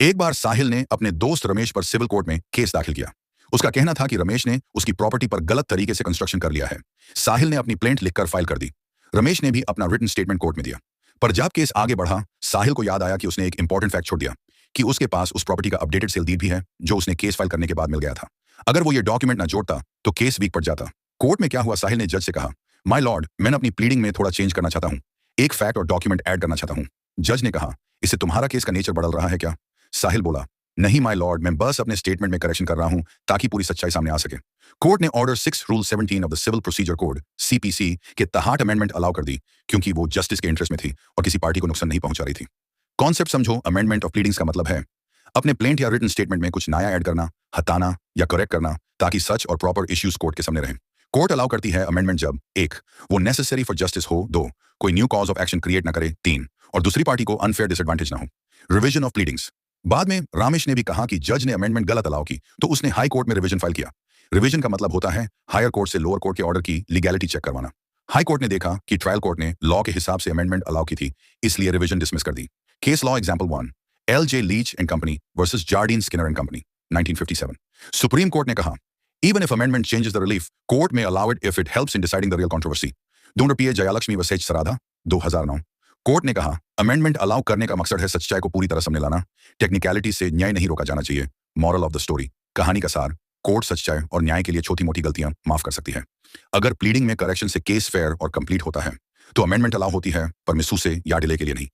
एक बार साहिल ने अपने दोस्त रमेश पर सिविल कोर्ट में केस दाखिल किया। उसका कहना था कि रमेश ने उसकी प्रॉपर्टी पर गलत तरीके से कंस्ट्रक्शन कर लिया है। साहिल ने अपनी प्लेंट लिखकर फाइल कर दी। रमेश ने भी अपना रिटन स्टेटमेंट कोर्ट में दिया। पर जब केस आगे बढ़ा, साहिल को याद आया कि उसने एक इंपॉर्टेंट फैक्ट छोड़ दिया कि उसके पास उस प्रॉपर्टी का अपडेटेड सेल डीड भी है, जो उसने केस फाइल करने के बाद मिल गया था। अगर वो ये डॉक्यूमेंट ना जोड़ता तो केस वीक पड़ जाता। कोर्ट में क्या हुआ, साहिल ने जज से कहा, माय लॉर्ड, मैंने अपनी प्लीडिंग में थोड़ा चेंज करना चाहता हूँ, एक फैक्ट और डॉक्यूमेंट ऐड करना चाहता हूँ। जज ने कहा, इससे तुम्हारा केस का नेचर बदल रहा है क्या? साहिल बोला, नहीं माय लॉर्ड, मैं बस अपने स्टेटमेंट में करेक्शन कर रहा हूं ताकि पूरी सच्चाई सामने आ सके। कोर्ट ने order 6 rule 17 of the civil procedure code CPC के तहत अमेंडमेंट अलाउ कर दी, क्योंकि वो जस्टिस के इंटरेस्ट में थी और किसी पार्टी को नुकसान नहीं पहुंचा रही थी। कॉन्सेप्ट समझो, अमेंडमेंट ऑफ प्लीडिंग्स का मतलब है अपने प्लेंट या रिटन स्टेटमेंट में कुछ नया ऐड करना, हटाना या करेक्ट करना, ताकि सच और प्रॉपर इश्यूज कोर्ट के सामने रहें। कोर्ट अलाउ करती है अमेंडमेंट जब 1. वो नेसेसरी फॉर जस्टिस हो, 2. कोई new cause of action create ना करे, 3. और दूसरी पार्टी को अनफेयर डिसएडवांटेज ना हो। Revision of pleadings. बाद में रामेश ने भी कहा कि जज ने अमेंडमेंट गलत अलाउ की, तो उसने हाई कोर्ट में रिवीजन फाइल किया। रिवीजन का मतलब होता है हायर कोर्ट से लोअर कोर्ट के ऑर्डर की लीगैलिटी चेक करवाना। हाई कोर्ट ने देखा कि ट्रायल कोर्ट ने लॉ के हिसाब से अमेंडमेंट अलाउ की थी, इसलिए रिवीजन डिसमिस कर दी। Case law example 1, LJ Leach and company versus Jardine Skinner and company, 1957। Supreme court ने कहा, even if amendment changes the relief, court may allow it if it helps in deciding the real controversy. Doctor P. जयालक्ष्मी व says सराधा, 2009। Court ने कहा, amendment allow करने का मकसद है सच्चाई को पूरी तरह सामने लाना, टेक्निकलिटी से न्याय नहीं रोका जाना चाहिए। मॉरल ऑफ द स्टोरी, कहानी का सार, कोर्ट सच्चाई और न्याय के लिए छोटी मोटी गलतियां माफ कर सकती है। अगर प्लीडिंग में करेक्शन से केस फेयर और कंप्लीट होता है तो अमेंडमेंट अलाउ होती है, पर मिसयूज से या डिले के लिए नहीं।